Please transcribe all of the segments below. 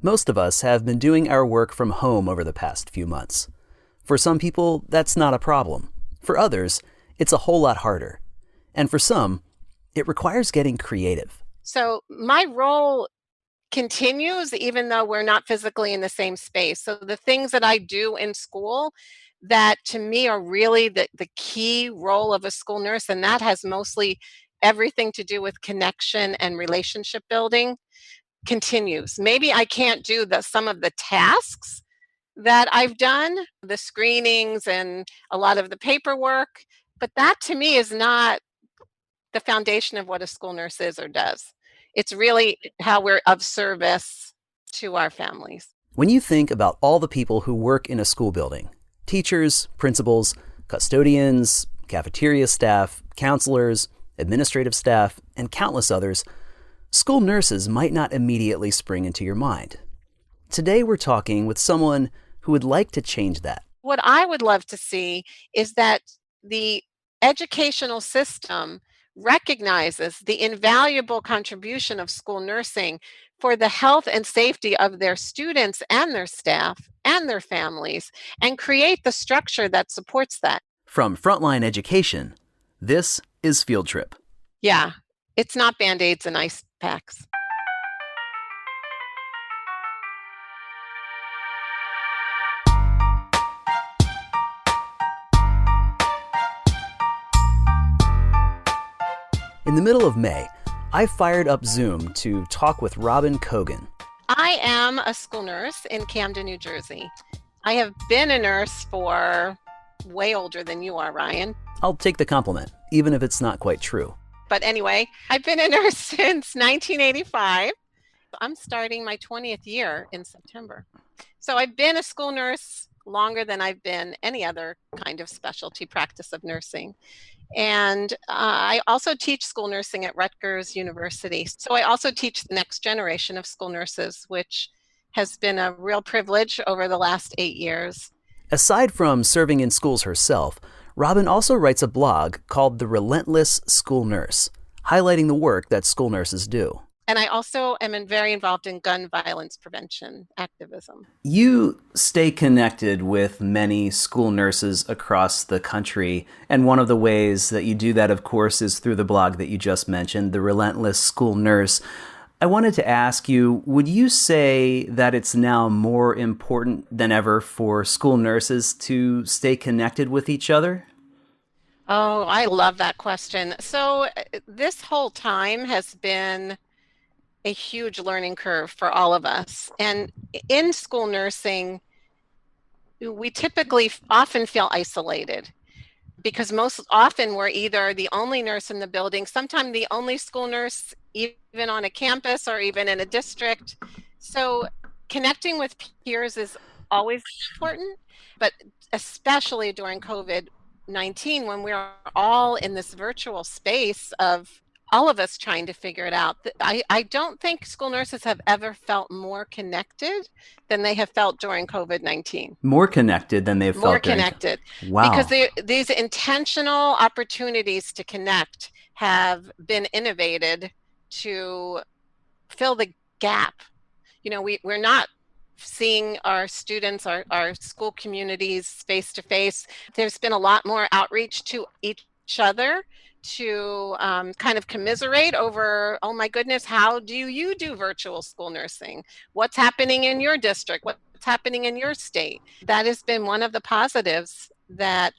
Most of us have been doing our work from home over the past few months. For some people, that's not a problem. For others, it's a whole lot harder. And for some, it requires getting creative. So my role continues even though we're not physically in the same space. So the things that I do in school that to me are really the key role of a school nurse, and that has mostly everything to do with connection and relationship building, continues. Maybe I can't do some of the tasks that I've done, the screenings and a lot of the paperwork, but that to me is not the foundation of what a school nurse is or does. It's really how we're of service to our families. When you think about all the people who work in a school building, teachers, principals, custodians, cafeteria staff, counselors, administrative staff, and countless others, school nurses might not immediately spring into your mind. Today we're talking with someone who would like to change that. What I would love to see is that the educational system recognizes the invaluable contribution of school nursing for the health and safety of their students and their staff and their families, and create the structure that supports that. From Frontline Education, this is Field Trip. Yeah, it's not Band-Aids and ice packs. In the middle of May, I fired up Zoom to talk with Robin Cogan. I am a school nurse in Camden, New Jersey. I have been a nurse for way older than you are, Ryan. I'll take the compliment, even if it's not quite true. But anyway, I've been a nurse since 1985. I'm starting my 20th year in September. So I've been a school nurse longer than I've been any other kind of specialty practice of nursing. And I also teach school nursing at Rutgers University. So I also teach the next generation of school nurses, which has been a real privilege over the last 8 years. Aside from serving in schools herself, Robin also writes a blog called The Relentless School Nurse, highlighting the work that school nurses do. And I also am very involved in gun violence prevention activism. You stay connected with many school nurses across the country, and one of the ways that you do that, of course, is through the blog that you just mentioned, The Relentless School Nurse. I wanted to ask you, would you say that it's now more important than ever for school nurses to stay connected with each other? Oh, I love that question. So this whole time has been a huge learning curve for all of us. And in school nursing, we typically often feel isolated because most often we're either the only nurse in the building, sometimes the only school nurse, even on a campus or even in a district. So connecting with peers is always important, but especially during COVID-19, when we're all in this virtual space of all of us trying to figure it out. I don't think school nurses have ever felt more connected than they have felt during COVID-19. More connected than they've felt More connected. Wow. Because these intentional opportunities to connect have been innovated to fill the gap. You know, we're not seeing our students, our school communities face to face. There's been a lot more outreach to each other to kind of commiserate over, oh my goodness, how do you do virtual school nursing? What's happening in your district? What's happening in your state? That has been one of the positives, that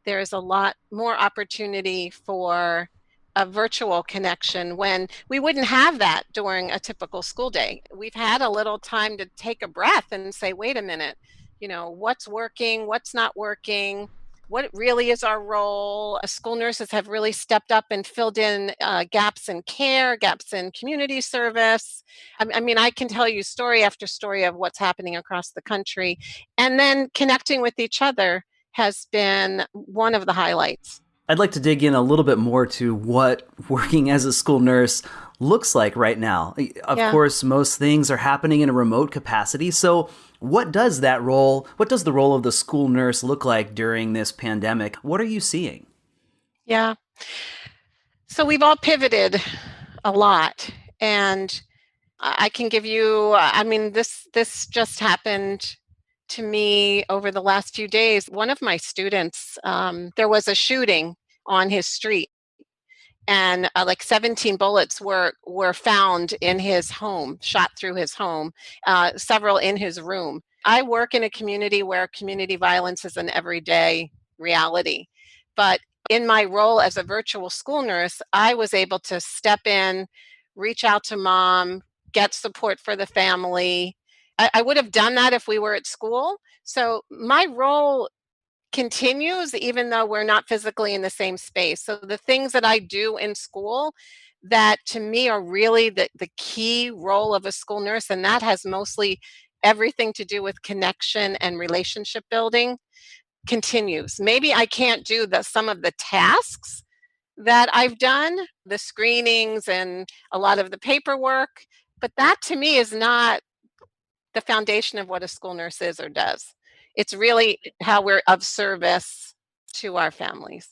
there is a lot more opportunity for a virtual connection when we wouldn't have that during a typical school day. We've had a little time to take a breath and say, wait a minute, you know, what's working, what's not working? What really is our role? School nurses have really stepped up and filled in gaps in care, gaps in community service. I mean, I can tell you story after story of what's happening across the country. And then connecting with each other has been one of the highlights. I'd like to dig in a little bit more to what working as a school nurse looks like right now. Of course, most things are happening in a remote capacity. So what does the role of the school nurse look like during this pandemic? What are you seeing? Yeah. So we've all pivoted a lot. And I can give you, I mean, this just happened to me over the last few days. One of my students, there was a shooting on his street, and like 17 bullets were found in his home, shot through his home, several in his room. I work in a community where community violence is an everyday reality, but in my role as a virtual school nurse, I was able to step in, reach out to mom, get support for the family. I would have done that if we were at school. So my role continues even though we're not physically in the same space. So the things that I do in school that to me are really the key role of a school nurse, and that has mostly everything to do with connection and relationship building, continues. Maybe I can't do some of the tasks that I've done, the screenings and a lot of the paperwork, but that to me is not the foundation of what a school nurse is or does. It's really how we're of service to our families.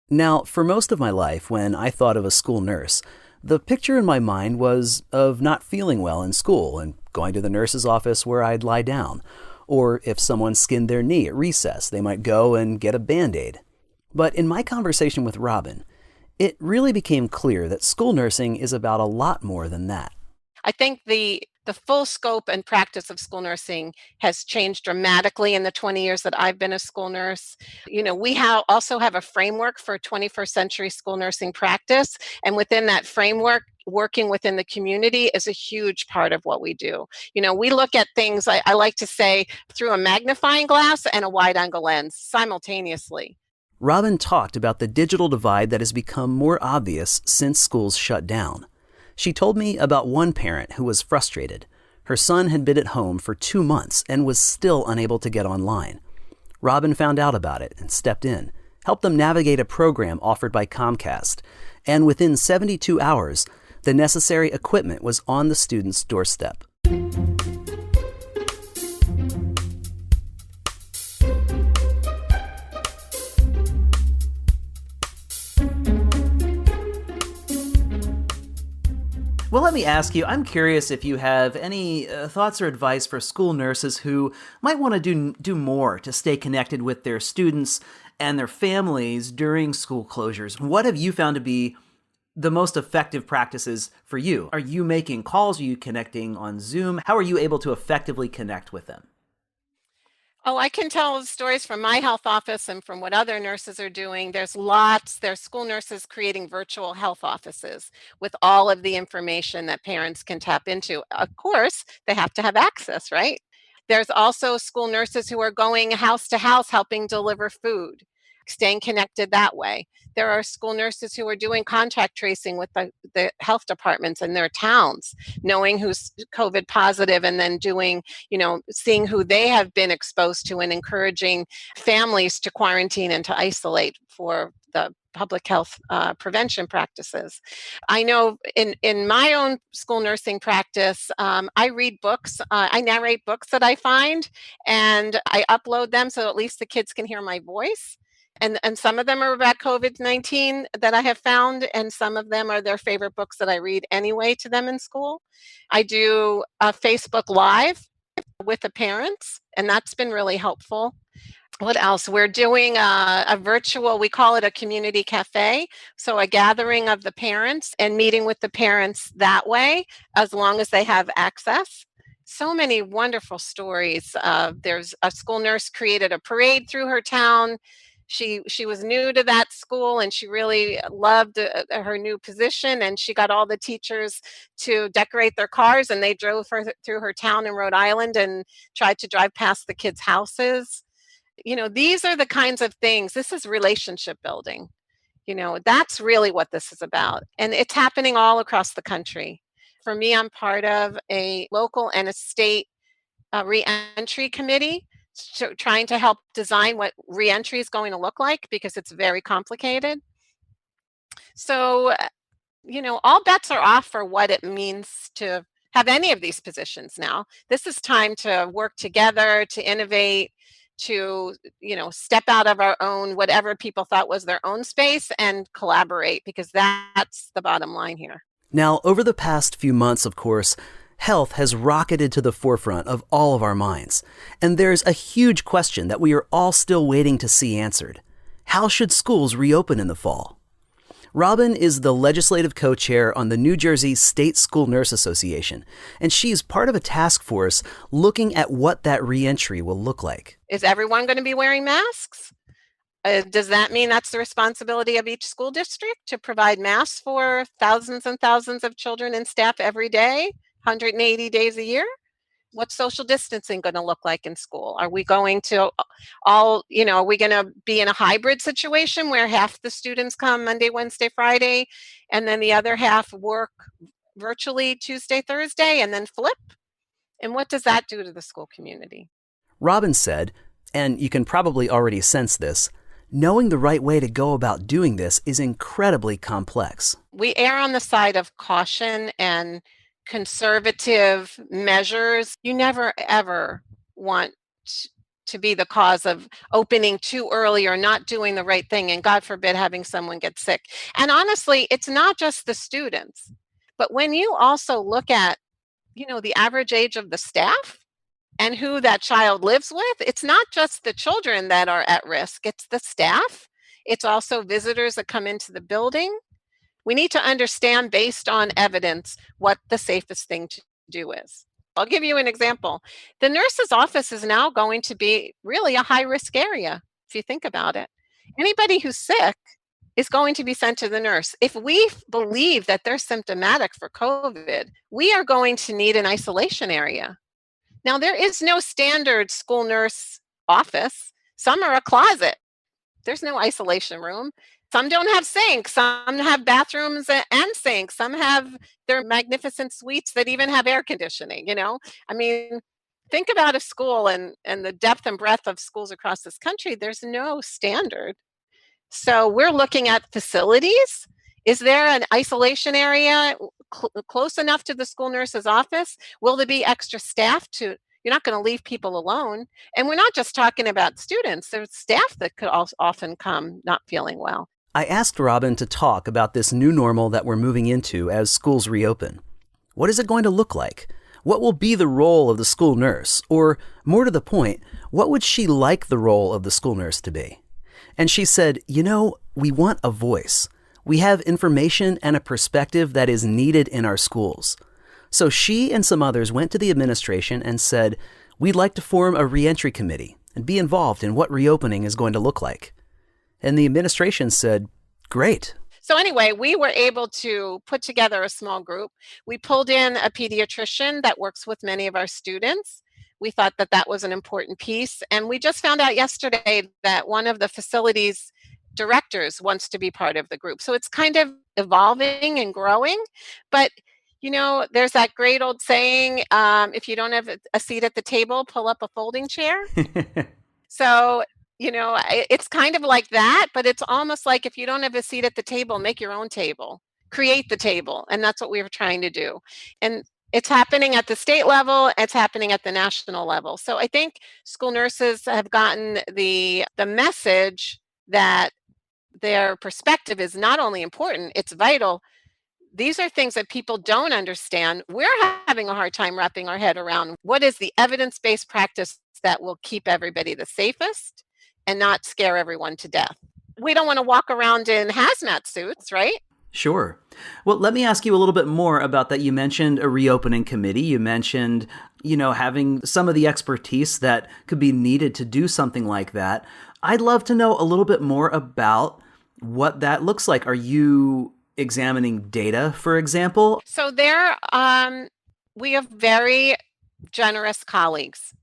Now, for most of my life, when I thought of a school nurse, the picture in my mind was of not feeling well in school and going to the nurse's office where I'd lie down. Or if someone skinned their knee at recess, they might go and get a Band-Aid. But in my conversation with Robin, it really became clear that school nursing is about a lot more than that. I think the full scope and practice of school nursing has changed dramatically in the 20 years that I've been a school nurse. You know, we also have a framework for 21st century school nursing practice, and within that framework, working within the community is a huge part of what we do. You know, we look at things, I like to say, through a magnifying glass and a wide angle lens simultaneously. Robin talked about the digital divide that has become more obvious since schools shut down. She told me about one parent who was frustrated. Her son had been at home for 2 months and was still unable to get online. Robin found out about it and stepped in, helped them navigate a program offered by Comcast, and within 72 hours, the necessary equipment was on the student's doorstep. Well, let me ask you, I'm curious if you have any thoughts or advice for school nurses who might want to do more to stay connected with their students and their families during school closures. What have you found to be the most effective practices for you? Are you making calls? Are you connecting on Zoom? How are you able to effectively connect with them? Oh, I can tell stories from my health office and from what other nurses are doing. There's school nurses creating virtual health offices with all of the information that parents can tap into. Of course, they have to have access, right? There's also school nurses who are going house to house helping deliver food, staying connected that way. There are school nurses who are doing contact tracing with the health departments in their towns, knowing who's COVID positive and then doing, seeing who they have been exposed to and encouraging families to quarantine and to isolate for the public health prevention practices. I know in my own school nursing practice, I read books. I narrate books that I find, and I upload them so at least the kids can hear my voice. And some of them are about COVID-19 that I have found, and some of them are their favorite books that I read anyway to them in school. I do a Facebook Live with the parents, and that's been really helpful. What else? We're doing a virtual, we call it a community cafe. So a gathering of the parents and meeting with the parents that way, as long as they have access. So many wonderful stories. There's a school nurse created a parade through her town. She was new to that school and she really loved her new position, and she got all the teachers to decorate their cars, and they drove through her town in Rhode Island and tried to drive past the kids' houses. These are the kinds of things. This is relationship building. That's really what this is about. And it's happening all across the country. For me, I'm part of a local and a state reentry committee, trying to help design what reentry is going to look like because it's very complicated. So, all bets are off for what it means to have any of these positions now. This is time to work together, to innovate, to, step out of our own, whatever people thought was their own space, and collaborate, because that's the bottom line here. Now, over the past few months, of course, Health has rocketed to the forefront of all of our minds, and there's a huge question that we are all still waiting to see answered. How should schools reopen in the fall? Robin is the legislative co-chair on the New Jersey State School Nurse Association, and she's part of a task force looking at what that reentry will look like. Is everyone going to be wearing masks? Does that mean that's the responsibility of each school district to provide masks for thousands and thousands of children and staff every day, 180 days a year? What's social distancing going to look like in school? Are we going to are we going to be in a hybrid situation where half the students come Monday, Wednesday, Friday, and then the other half work virtually Tuesday, Thursday, and then flip? And what does that do to the school community? Robin said, and you can probably already sense this, knowing the right way to go about doing this is incredibly complex. We err on the side of caution and conservative measures. You never, ever want to be the cause of opening too early or not doing the right thing, and God forbid having someone get sick. And honestly, it's not just the students, but when you also look at, the average age of the staff and who that child lives with, it's not just the children that are at risk, it's the staff. It's also visitors that come into the building. We need to understand, based on evidence, what the safest thing to do is. I'll give you an example. The nurse's office is now going to be really a high-risk area, if you think about it. Anybody who's sick is going to be sent to the nurse. If we believe that they're symptomatic for COVID, we are going to need an isolation area. Now, there is no standard school nurse office. Some are a closet. There's no isolation room. Some don't have sinks. Some have bathrooms and sinks. Some have their magnificent suites that even have air conditioning, I mean, think about a school and the depth and breadth of schools across this country. There's no standard. So we're looking at facilities. Is there an isolation area close enough to the school nurse's office? Will there be extra staff you're not going to leave people alone. And we're not just talking about students. There's staff that could also often come not feeling well. I asked Robin to talk about this new normal that we're moving into as schools reopen. What is it going to look like? What will be the role of the school nurse? Or, more to the point, what would she like the role of the school nurse to be? And she said, we want a voice. We have information and a perspective that is needed in our schools. So she and some others went to the administration and said, we'd like to form a reentry committee and be involved in what reopening is going to look like. And the administration said, great. So anyway, we were able to put together a small group. We pulled in a pediatrician that works with many of our students. We thought that that was an important piece. And we just found out yesterday that one of the facilities directors wants to be part of the group. So it's kind of evolving and growing. But, there's that great old saying, if you don't have a seat at the table, pull up a folding chair. So, it's kind of like that, but it's almost like if you don't have a seat at the table, make your own table, create the table. And that's what we were trying to do. And it's happening at the state level, it's happening at the national level. So I think school nurses have gotten the message that their perspective is not only important, it's vital. These are things that people don't understand. We're having a hard time wrapping our head around what is the evidence-based practice that will keep everybody the safest and not scare everyone to death. We don't want to walk around in hazmat suits, right? Sure. Well, let me ask you a little bit more about that. You mentioned a reopening committee. You mentioned, having some of the expertise that could be needed to do something like that. I'd love to know a little bit more about what that looks like. Are you examining data, for example? So we have very generous colleagues,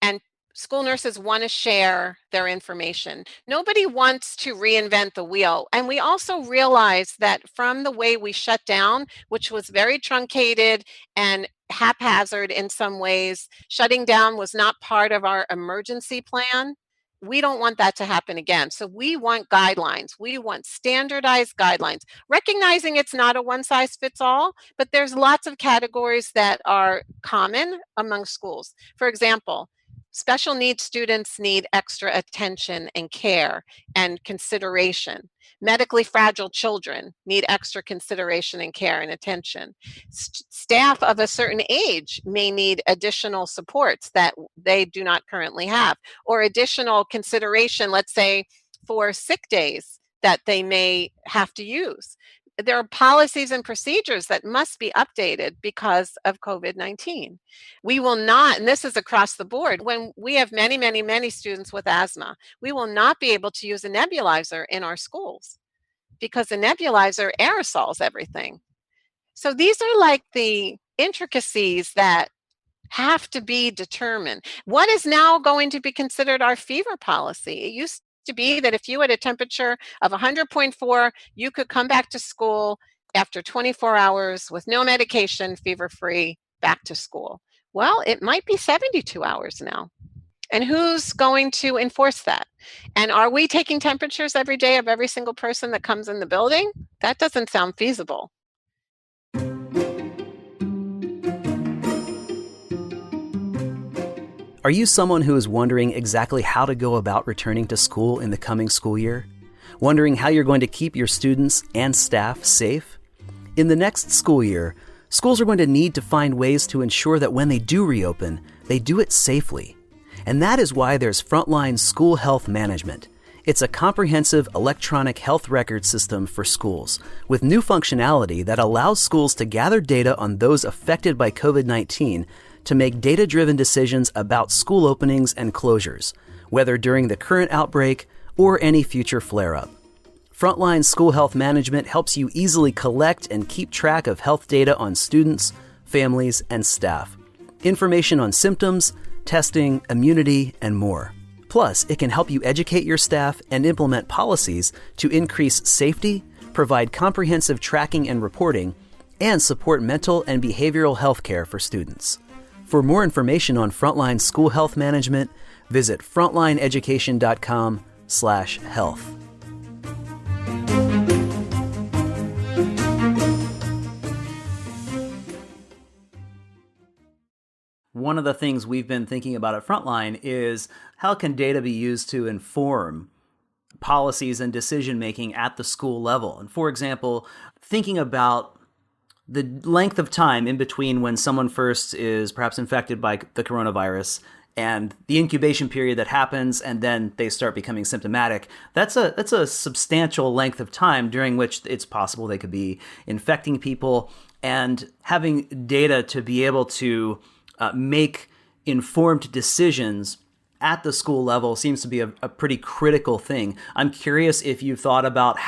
and school nurses want to share their information. Nobody wants to reinvent the wheel. And we also realize that from the way we shut down, which was very truncated and haphazard in some ways, shutting down was not part of our emergency plan. We don't want that to happen again. So we want guidelines. We want standardized guidelines, recognizing it's not a one size fits all, but there's lots of categories that are common among schools. For example, Special needs students need extra attention and care and consideration. Medically fragile children need extra consideration and care and attention. Staff of a certain age may need additional supports that they do not currently have, or additional consideration, let's say, for sick days that they may have to use. There are policies and procedures that must be updated because of COVID-19. We will not, and this is across the board, when we have many, many, many students with asthma, we will not be able to use a nebulizer in our schools because the nebulizer aerosols everything. So these are like the intricacies that have to be determined. What is now going to be considered our fever policy? It used to be that if you had a temperature of 100.4, you could come back to school after 24 hours with no medication, fever-free, back to school. Well, it might be 72 hours now. And who's going to enforce that? And are we taking temperatures every day of every single person that comes in the building? That doesn't sound feasible. Are you someone who is wondering exactly how to go about returning to school in the coming school year? Wondering how you're going to keep your students and staff safe? In the next school year, schools are going to need to find ways to ensure that when they do reopen, they do it safely. And that is why there's Frontline School Health Management. It's a comprehensive electronic health record system for schools with new functionality that allows schools to gather data on those affected by COVID-19 to make data-driven decisions about school openings and closures, whether during the current outbreak or any future flare-up. Frontline School Health Management helps you easily collect and keep track of health data on students, families, and staff, information on symptoms, testing, immunity, and more. Plus, it can help you educate your staff and implement policies to increase safety, provide comprehensive tracking and reporting, and support mental and behavioral health care for students. For more information on Frontline School Health Management, visit frontlineeducation.com/health. One of the things we've been thinking about at Frontline is how can data be used to inform policies and decision-making at the school level? And for example, thinking about the length of time in between when someone first is perhaps infected by the coronavirus and the incubation period that happens and then they start becoming symptomatic, that's a substantial length of time during which it's possible they could be infecting people, and having data to be able to make informed decisions at the school level seems to be a pretty critical thing. I'm curious if you've thought about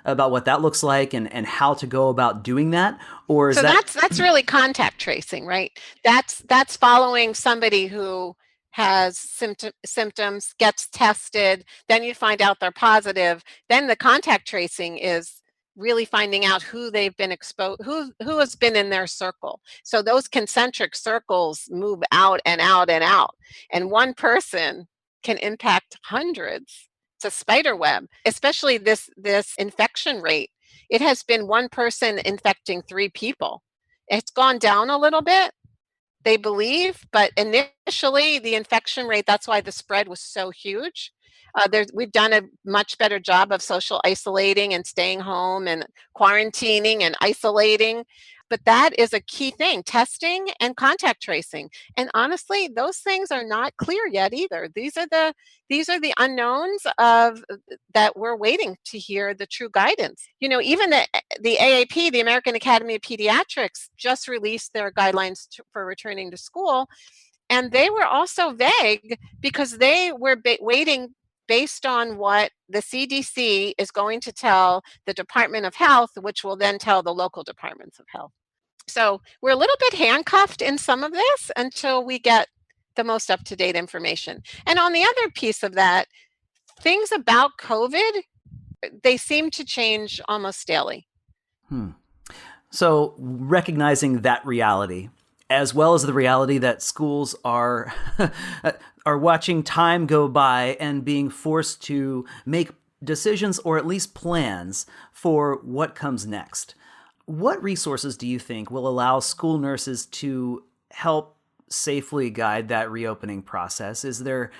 what that looks like and how to go about doing that, or is that's really contact tracing, right? That's following somebody who has symptoms, gets tested, then you find out they're positive. Then the contact tracing is really finding out who they've been exposed, who has been in their circle. So those concentric circles move out and out and out. And one person can impact hundreds. It's a spider web, especially this infection rate. It has been one person infecting 3 people. It's gone down a little bit, they believe, but initially the infection rate, that's why the spread was so huge. We've done a much better job of social isolating and staying home and quarantining and isolating. But that is a key thing, testing and contact tracing. And honestly, those things are not clear yet either. These are the unknowns of that we're waiting to hear the true guidance. You know, even the AAP, the American Academy of Pediatrics, just released their guidelines for returning to school. And they were also vague because they were waiting based on what the CDC is going to tell the Department of Health, which will then tell the local departments of health. So we're a little bit handcuffed in some of this until we get the most up-to-date information. And on the other piece of that, things about COVID, they seem to change almost daily. So recognizing that reality, as well as the reality that schools are watching time go by and being forced to make decisions or at least plans for what comes next. What resources do you think will allow school nurses to help safely guide that reopening process, is there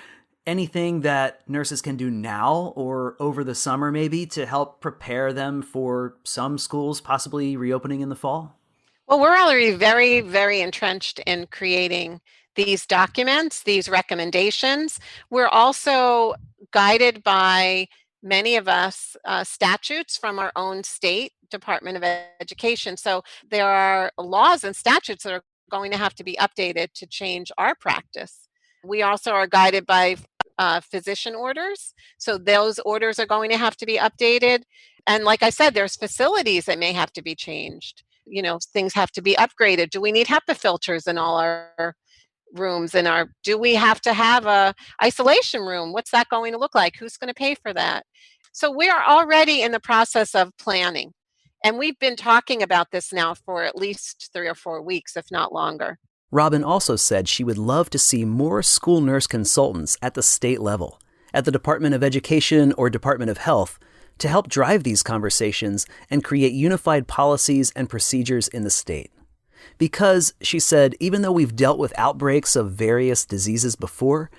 anything that nurses can do now or over the summer maybe to help prepare them for some schools possibly reopening in the fall? Well, we're already very, very entrenched in creating these documents, these recommendations. We're also guided by many of us statutes from our own state Department of Education. So there are laws and statutes that are going to have to be updated to change our practice. We also are guided by physician orders. So those orders are going to have to be updated. And like I said, there's facilities that may have to be changed. Things have to be upgraded. Do we need HEPA filters in all our rooms? Do we have to have a isolation room? What's that going to look like? Who's going to pay for that? So we are already in the process of planning. And we've been talking about this now for at least 3 or 4 weeks, if not longer. Robin also said she would love to see more school nurse consultants at the state level, at the Department of Education or Department of Health, to help drive these conversations and create unified policies and procedures in the state. Because, she said, even though we've dealt with outbreaks of various diseases before,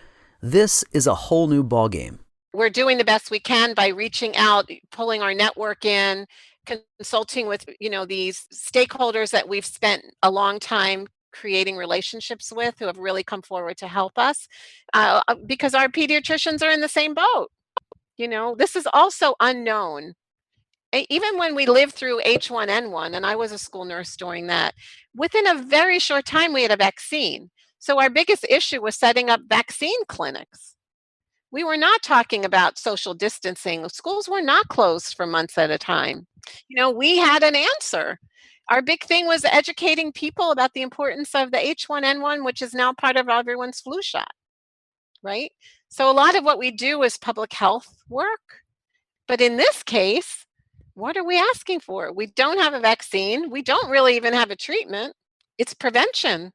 this is a whole new ballgame. We're doing the best we can by reaching out, pulling our network in, consulting with, these stakeholders that we've spent a long time creating relationships with, who have really come forward to help us, because our pediatricians are in the same boat. This is also unknown. Even when we lived through H1N1, and I was a school nurse during that, within a very short time we had a vaccine. So our biggest issue was setting up vaccine clinics. We were not talking about social distancing. Schools were not closed for months at a time. We had an answer. Our big thing was educating people about the importance of the H1N1, which is now part of everyone's flu shot, right? So a lot of what we do is public health work. But in this case, what are we asking for? We don't have a vaccine. We don't really even have a treatment. It's prevention.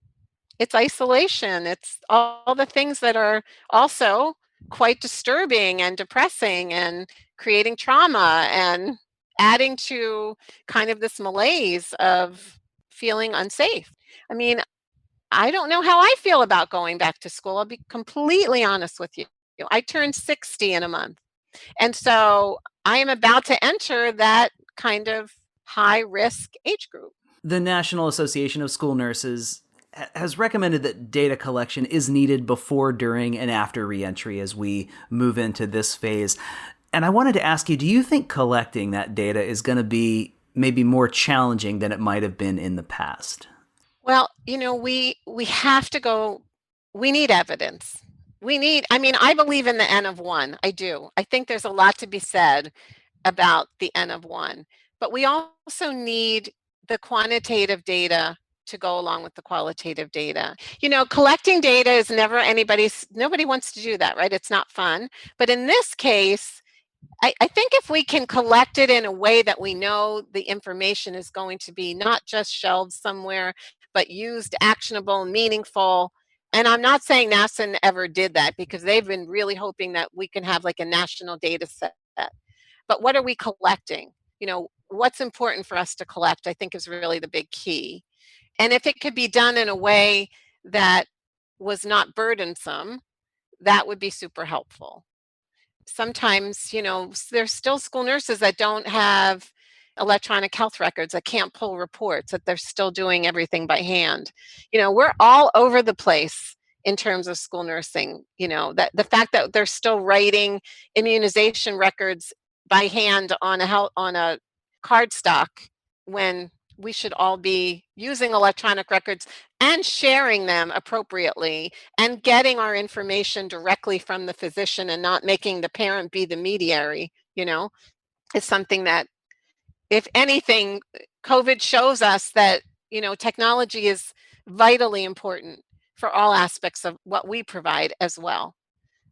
It's isolation. It's all the things that are also quite disturbing and depressing and creating trauma and adding to kind of this malaise of feeling unsafe. I mean, I don't know how I feel about going back to school. I'll be completely honest with you. I turned 60 in a month. And so I am about to enter that kind of high risk age group. The National Association of School Nurses has recommended that data collection is needed before, during, and after reentry as we move into this phase. And I wanted to ask you, do you think collecting that data is going to be maybe more challenging than it might have been in the past? Well, we have to go, we need evidence. I believe in the N of one. I do. I think there's a lot to be said about the N of one, but we also need the quantitative data to go along with the qualitative data. Collecting data is nobody wants to do that, right? It's not fun. But in this case, I think if we can collect it in a way that we know the information is going to be not just shelved somewhere, but used, actionable, meaningful. And I'm not saying NASA ever did that, because they've been really hoping that we can have like a national data set. But what are we collecting? What's important for us to collect, I think, is really the big key. And if it could be done in a way that was not burdensome, that would be super helpful. Sometimes, there's still school nurses that don't have electronic health records, that can't pull reports, that they're still doing everything by hand. We're all over the place in terms of school nursing. That the fact that they're still writing immunization records by hand on a cardstock, when we should all be using electronic records and sharing them appropriately and getting our information directly from the physician and not making the parent be the mediary, is something that, if anything, COVID shows us that, technology is vitally important for all aspects of what we provide as well.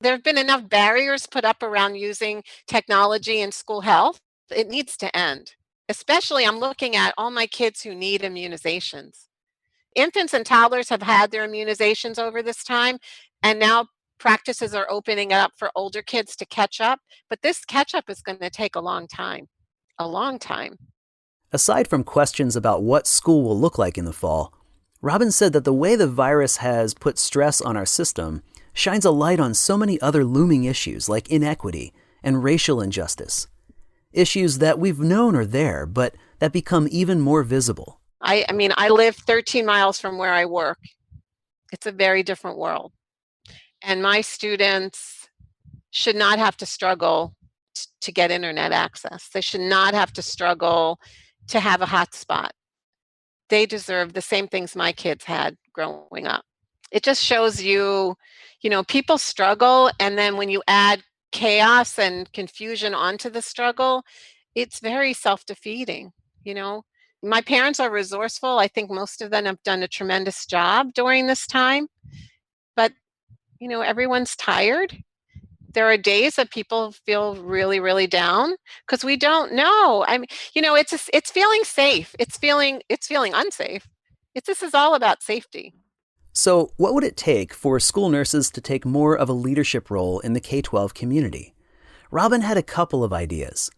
There have been enough barriers put up around using technology in school health. It needs to end. Especially, I'm looking at all my kids who need immunizations. Infants and toddlers have had their immunizations over this time, and now practices are opening up for older kids to catch up. But this catch up is going to take a long time. A long time. Aside from questions about what school will look like in the fall, Robin said that the way the virus has put stress on our system shines a light on so many other looming issues like inequity and racial injustice. Issues that we've known are there, but that become even more visible. I mean, I live 13 miles from where I work. It's a very different world. And my students should not have to struggle to get internet access. They should not have to struggle to have a hotspot. They deserve the same things my kids had growing up. It just shows you, people struggle, and then when you add chaos and confusion onto the struggle, it's very self-defeating. My parents are resourceful. I think most of them have done a tremendous job during this time, but everyone's tired. There are days that people feel really, really down because we don't know. I mean, it's feeling safe. It's feeling unsafe. This is all about safety. So, what would it take for school nurses to take more of a leadership role in the K-12 community? Robin had a couple of ideas.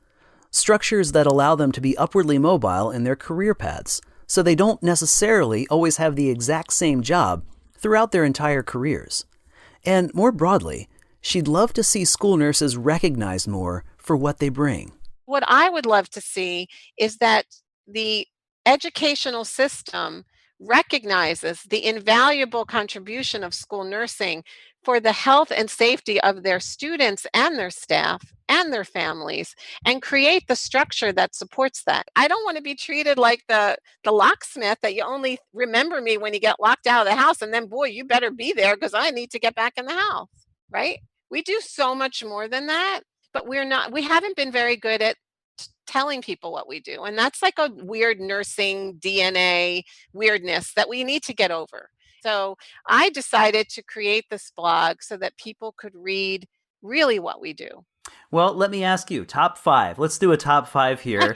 Structures that allow them to be upwardly mobile in their career paths, so they don't necessarily always have the exact same job throughout their entire careers. And more broadly, she'd love to see school nurses recognized more for what they bring. What I would love to see is that the educational system recognizes the invaluable contribution of school nursing for the health and safety of their students and their staff and their families, and create the structure that supports that. I don't want to be treated like the locksmith that you only remember me when you get locked out of the house, and then, boy, you better be there because I need to get back in the house, right? We do so much more than that, but we haven't been very good at telling people what we do. And that's like a weird nursing DNA weirdness that we need to get over. So I decided to create this blog so that people could read really what we do. Well, let me ask you, top 5. Let's do a top 5 here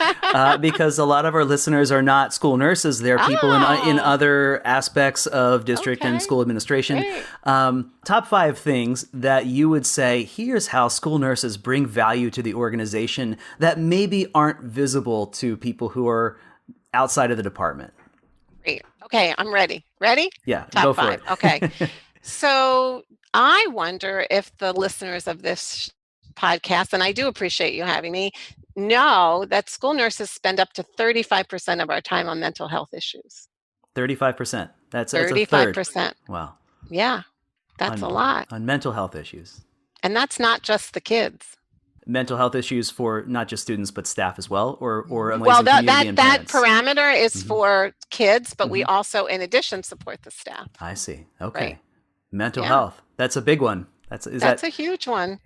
because a lot of our listeners are not school nurses. They're people in other aspects of district and school administration. Top 5 things that you would say, here's how school nurses bring value to the organization that maybe aren't visible to people who are outside of the department. Great. Okay, I'm ready. Ready? Yeah, top go for 5. it. Okay. So I wonder if the listeners of this podcast, and I do appreciate you having me, know that school nurses spend up to 35% of our time on mental health issues. 35%. That's 35%. Wow. Yeah, that's a lot. On mental health issues. And that's not just the kids. Mental health issues for not just students but staff as well, or well, that parameter is for kids, but we also, in addition, support the staff. I see. Okay. Right? Mental health. That's a big one. That's a huge one.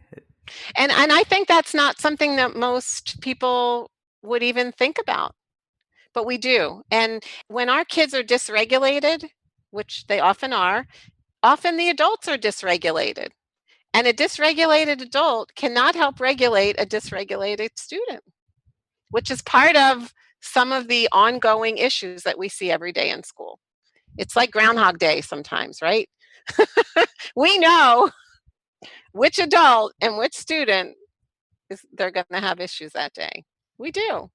And I think that's not something that most people would even think about, but we do. And when our kids are dysregulated, which they often are, often the adults are dysregulated. And a dysregulated adult cannot help regulate a dysregulated student, which is part of some of the ongoing issues that we see every day in school. It's like Groundhog Day sometimes, right? We know which adult and which student they're going to have issues that day. We do.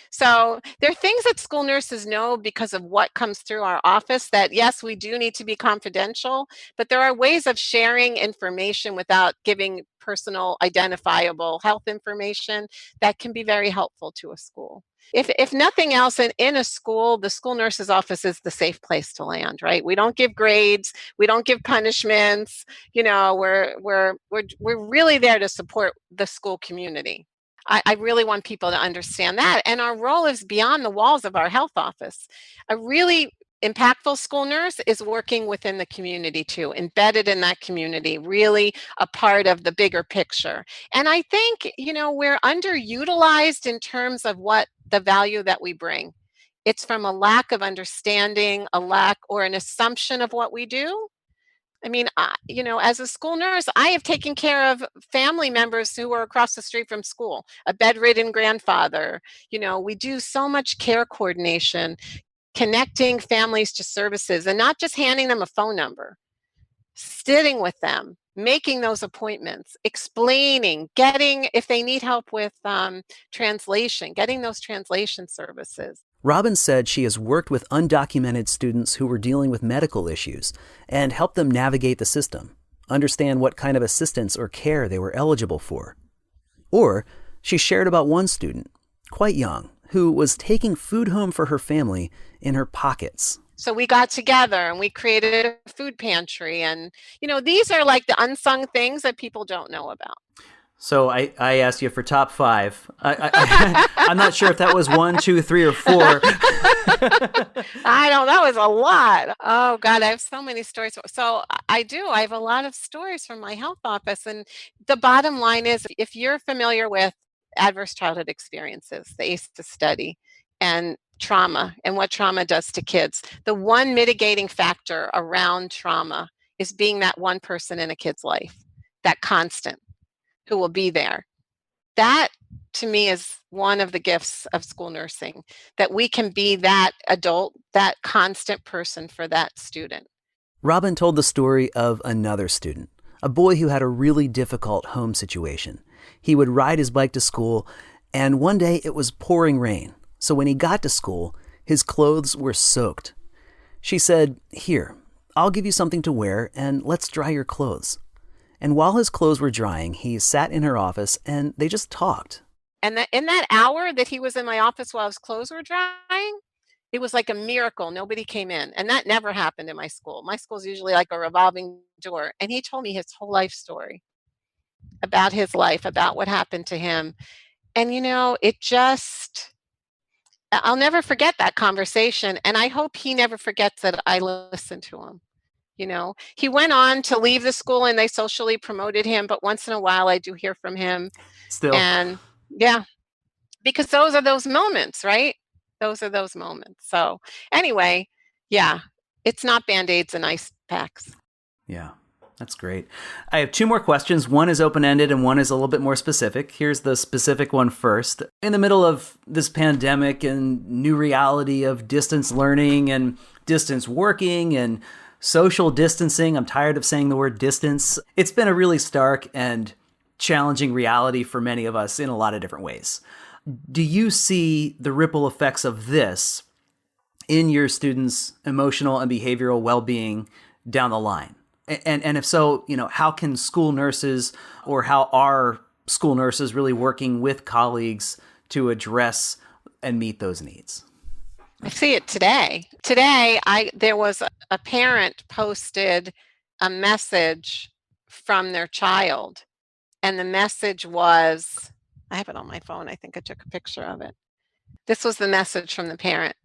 So there are things that school nurses know because of what comes through our office that, yes, we do need to be confidential, but there are ways of sharing information without giving personal identifiable health information that can be very helpful to a school. If nothing else, in a school, the school nurse's office is the safe place to land, right? We don't give grades, we don't give punishments. We're really there to support the school community. I really want people to understand that. And our role is beyond the walls of our health office. A really impactful school nurse is working within the community too, embedded in that community, really a part of the bigger picture. And I think, we're underutilized in terms of what the value that we bring. It's from a lack of understanding, a lack or an assumption of what we do. I mean, as a school nurse, I have taken care of family members who are across the street from school, a bedridden grandfather. We do so much care coordination, connecting families to services and not just handing them a phone number, sitting with them, making those appointments, explaining, getting, if they need help with translation, getting those translation services. Robin said she has worked with undocumented students who were dealing with medical issues and helped them navigate the system, understand what kind of assistance or care they were eligible for. Or she shared about one student, quite young, who was taking food home for her family in her pockets. So we got together and we created a food pantry. And, these are like the unsung things that people don't know about. So I asked you for top five. I'm not sure if that was 1, 2, 3, or 4. I don't know. That was a lot. Oh, God, I have so many stories. So I do. I have a lot of stories from my health office. And the bottom line is, if you're familiar with adverse childhood experiences, the ACEs study, and trauma and what trauma does to kids, the one mitigating factor around trauma is being that one person in a kid's life, that constant who will be there. That, to me, is one of the gifts of school nursing, that we can be that adult, that constant person for that student. Robin told the story of another student, a boy who had a really difficult home situation. He would ride his bike to school, and one day it was pouring rain. So when he got to school, his clothes were soaked. She said, "Here, I'll give you something to wear, and let's dry your clothes." And while his clothes were drying, he sat in her office and they just talked. And in that hour that he was in my office while his clothes were drying, it was like a miracle. Nobody came in. And that never happened in my school. My school is usually like a revolving door. And he told me his whole life story about his life, about what happened to him. And, I'll never forget that conversation. And I hope he never forgets that I listened to him. He went on to leave the school and they socially promoted him, but once in a while I do hear from him. Still. And yeah, because those are those moments, right? Those are those moments. So anyway, yeah, it's not Band-Aids and ice packs. Yeah, that's great. I have 2 more questions. One is open-ended and one is a little bit more specific. Here's the specific one first. In the middle of this pandemic and new reality of distance learning and distance working and social distancing, I'm tired of saying the word distance. It's been a really stark and challenging reality for many of us in a lot of different ways. Do you see the ripple effects of this in your students' emotional and behavioral well-being down the line? And if so, how can school nurses, or how are school nurses really working with colleagues to address and meet those needs? I see it today. Today, there was a parent posted a message from their child, and the message was, I have it on my phone. I think I took a picture of it. This was the message from the parent.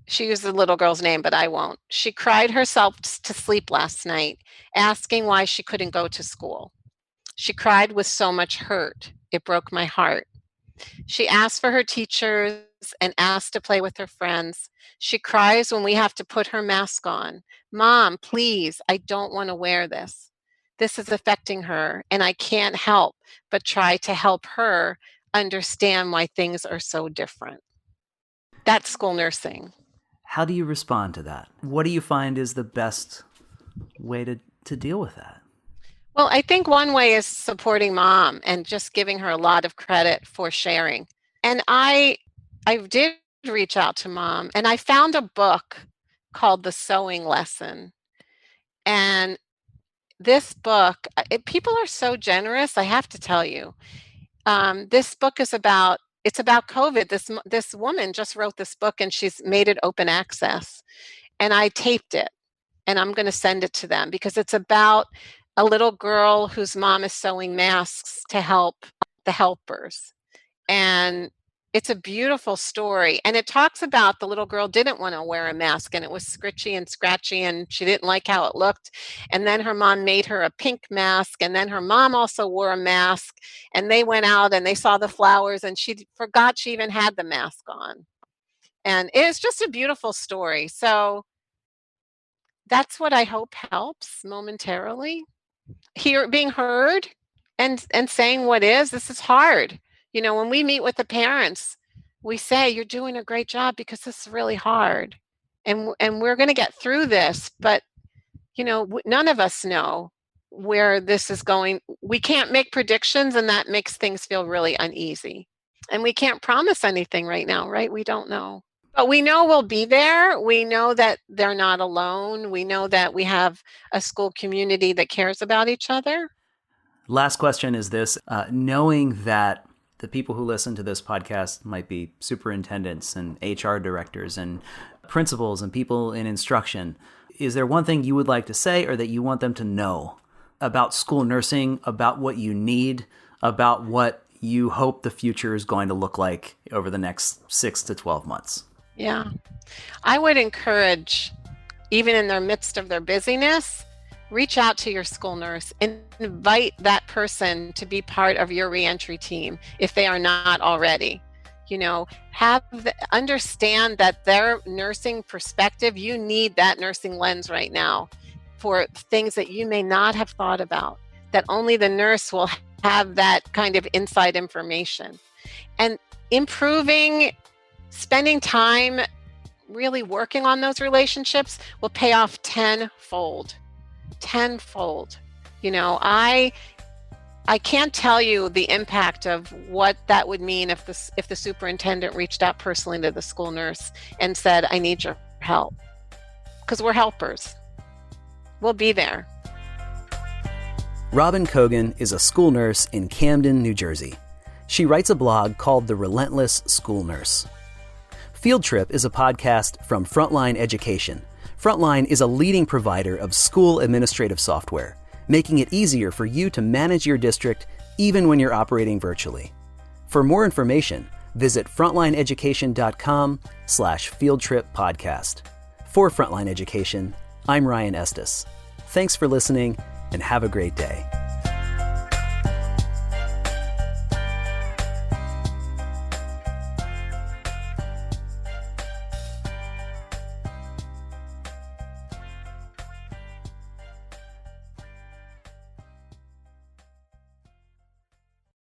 She used the little girl's name, but I won't. She cried herself to sleep last night, asking why she couldn't go to school. She cried with so much hurt. It broke my heart. She asked for her teachers and asked to play with her friends. She cries when we have to put her mask on. Mom, please, I don't want to wear this. This is affecting her, and I can't help but try to help her understand why things are so different. That's school nursing. How do you respond to that? What do you find is the best way to deal with that? Well, I think one way is supporting mom and just giving her a lot of credit for sharing. And I did reach out to mom, and I found a book called The Sewing Lesson. And this book, people are so generous, I have to tell you. This book is about COVID. This woman just wrote this book and she's made it open access. And I taped it, and I'm going to send it to them because it's about a little girl whose mom is sewing masks to help the helpers. And it's a beautiful story. And it talks about the little girl didn't want to wear a mask, and it was scritchy and scratchy, and she didn't like how it looked. And then her mom made her a pink mask, and then her mom also wore a mask, and they went out and they saw the flowers, and she forgot she even had the mask on. And it's just a beautiful story. So that's what I hope helps momentarily. Being heard and saying what is, this is hard. When we meet with the parents, we say, you're doing a great job because this is really hard. And we're going to get through this, but none of us know where this is going. We can't make predictions, and that makes things feel really uneasy. And we can't promise anything right now, right? We don't know. But we know we'll be there. We know that they're not alone. We know that we have a school community that cares about each other. Last question is this. Knowing that the people who listen to this podcast might be superintendents and HR directors and principals and people in instruction, is there one thing you would like to say or that you want them to know about school nursing, about what you need, about what you hope the future is going to look like over the next 6 to 12 months? Yeah. I would encourage, even in the midst of their busyness, reach out to your school nurse and invite that person to be part of your reentry team if they are not already. Understand that their nursing perspective, you need that nursing lens right now for things that you may not have thought about, that only the nurse will have that kind of inside information. And spending time really working on those relationships will pay off tenfold. I can't tell you the impact of what that would mean if the superintendent reached out personally to the school nurse and said, I need your help. Because we're helpers. We'll be there. Robin Kogan is a school nurse in Camden, New Jersey. She writes a blog called The Relentless School Nurse. Field Trip is a podcast from Frontline Education. Frontline is a leading provider of school administrative software, making it easier for you to manage your district even when you're operating virtually. For more information, visit frontlineeducation.com/fieldtrippodcast. For Frontline Education, I'm Ryan Estes. Thanks for listening and have a great day.